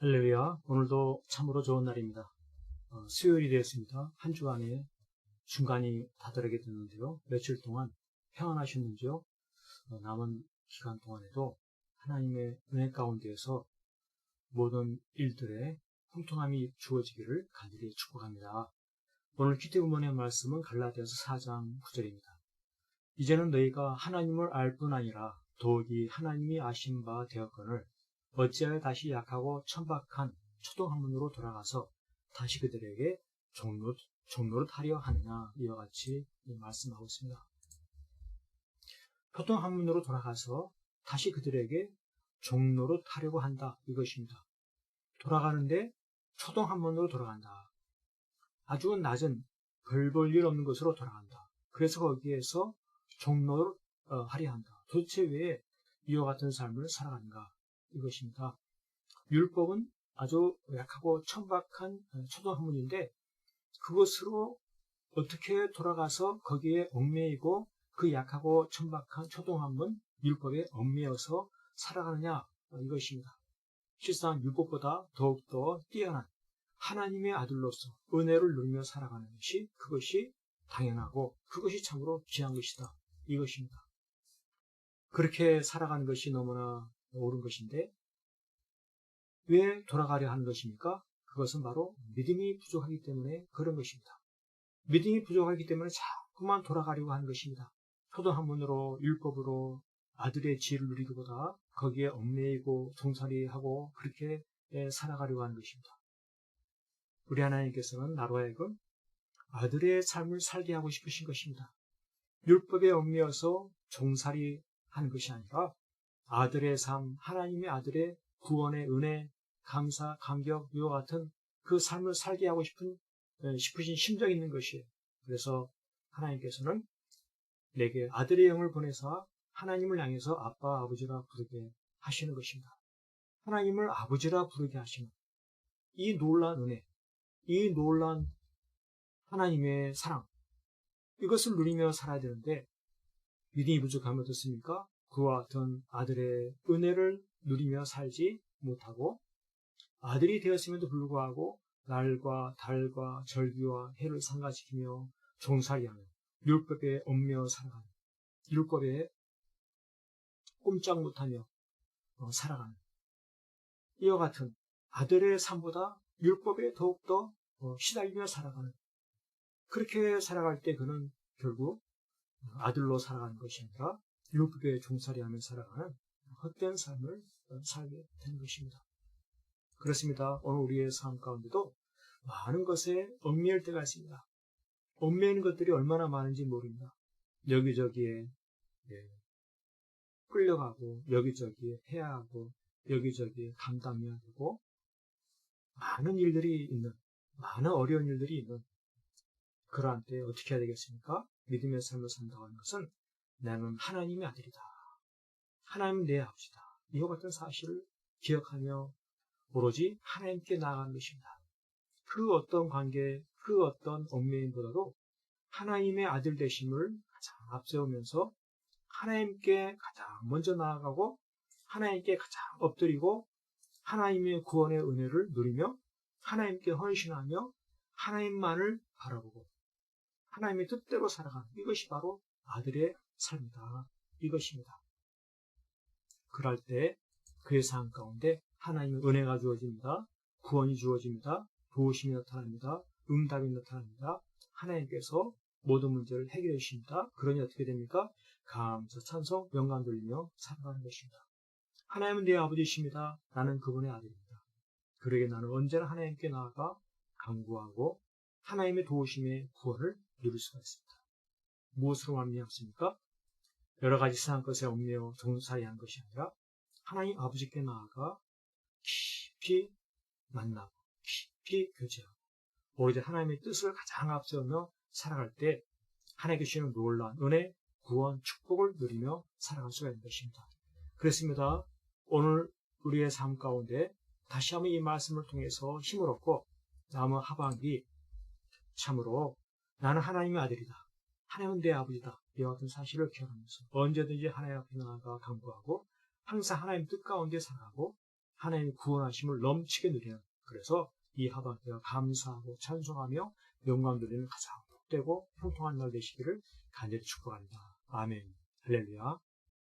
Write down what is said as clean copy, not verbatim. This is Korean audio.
할렐루야. 오늘도 참으로 좋은 날입니다. 수요일이 되었습니다. 한 주간의 중간이 다다르게 됐는데요. 며칠 동안 평안하셨는지요? 남은 기간 동안에도 하나님의 은혜 가운데에서 모든 일들에 형통함이 주어지기를 간절히 축복합니다. 오늘 기대문의 말씀은 갈라디아서 4장 9절입니다. 이제는 너희가 하나님을 알 뿐 아니라 더욱이 하나님이 아신 바 되었거늘 어찌하여 다시 약하고 천박한 초동학문으로 돌아가서 다시 그들에게 종노릇하려 하느냐. 이와 같이 말씀하고 있습니다. 초동학문으로 돌아가서 다시 그들에게 종노릇하려고 한다. 이것입니다. 돌아가는데 초동학문으로 돌아간다. 아주 낮은 별 볼 일 없는 것으로 돌아간다. 그래서 거기에서 종노릇 하려 한다. 도대체 왜 이와 같은 삶을 살아가는가? 이것입니다. 율법은 아주 약하고 천박한 초동학문인데 그것으로 어떻게 돌아가서 거기에 얽매이고 그 약하고 천박한 초동학문 율법에 얽매여서 살아가느냐 이것입니다. 실상 율법보다 더욱더 뛰어난 하나님의 아들로서 은혜를 누리며 살아가는 것이 그것이 당연하고 그것이 참으로 귀한 것이다. 이것입니다. 그렇게 살아가는 것이 너무나 옳은 것인데 왜 돌아가려 하는 것입니까? 그것은 바로 믿음이 부족하기 때문에 그런 것입니다. 믿음이 부족하기 때문에 자꾸만 돌아가려고 하는 것입니다. 초동학문으로 율법으로 아들의 지혜를 누리기보다 거기에 얽매이고 종살이하고 그렇게 살아가려고 하는 것입니다. 우리 하나님께서는 나로 하여금 아들의 삶을 살게 하고 싶으신 것입니다. 율법에 얽매여서 종살이하는 것이 아니라 아들의 삶, 하나님의 아들의 구원의 은혜, 감사, 감격, 이와 같은 그 삶을 살게 하고 싶으신 심정이 있는 것이에요. 그래서 하나님께서는 내게 아들의 영을 보내사 하나님을 향해서 아빠, 아버지라 부르게 하시는 것입니다. 하나님을 아버지라 부르게 하시는 이 놀란 은혜, 이 놀란 하나님의 사랑, 이것을 누리며 살아야 되는데 믿음이 부족하면 어떻습니까? 그와 같은 아들의 은혜를 누리며 살지 못하고 아들이 되었음에도 불구하고 날과 달과 절기와 해를 상가시키며 종살이하며 율법에 얽매여 살아가는 율법에 꼼짝 못하며 살아가는 이와 같은 아들의 삶보다 율법에 더욱더 시달리며 살아가는 그렇게 살아갈 때 그는 결국 아들로 살아가는 것이 아니라 율법에 종살이하며 살아가는 헛된 삶을 살게 되는 것입니다. 그렇습니다. 오늘 우리의 삶 가운데도 많은 것에 얽매일 때가 있습니다. 얽매이는 것들이 얼마나 많은지 모릅니다. 여기저기에 끌려가고 여기저기에 해야 하고 여기저기에 감당해야 되고 많은 일들이 있는 많은 어려운 일들이 있는 그러한 때 어떻게 해야 되겠습니까? 믿음의 삶을 산다고 하는 것은 나는 하나님의 아들이다. 하나님은 내 아버지다. 이와 같은 사실을 기억하며 오로지 하나님께 나아가는 것입니다. 그 어떤 관계, 그 어떤 얽매임보다도 하나님의 아들 되심을 가장 앞세우면서 하나님께 가장 먼저 나아가고 하나님께 가장 엎드리고 하나님의 구원의 은혜를 누리며 하나님께 헌신하며 하나님만을 바라보고 하나님의 뜻대로 살아가는 이것이 바로 아들의 삶이다. 이것입니다. 그럴 때 그의 삶 가운데 하나님의 은혜가 주어집니다. 구원이 주어집니다. 도우심이 나타납니다. 응답이 나타납니다. 하나님께서 모든 문제를 해결해 주십니다. 그러니 어떻게 됩니까? 감사, 찬송, 영광 돌리며 살아가는 것입니다. 하나님은 내 아버지이십니다. 나는 그분의 아들입니다. 그러게 나는 언제나 하나님께 나아가 간구하고 하나님의 도우심의 구원을 누릴 수가 있습니다. 무엇으로 말미암습니까? 여러 가지 세상 것에 얽매여 종살이한 것이 아니라 하나님 아버지께 나아가 깊이 만나고 깊이 교제하고 오로지 하나님의 뜻을 가장 앞세우며 살아갈 때 하나님께 주시는 놀라운 은혜, 구원, 축복을 누리며 살아갈 수가 있는 것입니다. 그렇습니다. 오늘 우리의 삶 가운데 다시 한번 이 말씀을 통해서 힘을 얻고 남은 하반기 참으로 나는 하나님의 아들이다. 하나님은 내 아버지다. 이와 같은 사실을 기억하면서 언제든지 하나님 앞에 나아가 간구하고 항상 하나님 뜻 가운데 살아가고 하나님의 구원하심을 넘치게 누리는, 그래서 이 하반기가 감사하고 찬송하며 영광 돌리는 가장 복되고 형통한 날 되시기를 간절히 축복합니다. 아멘. 할렐루야.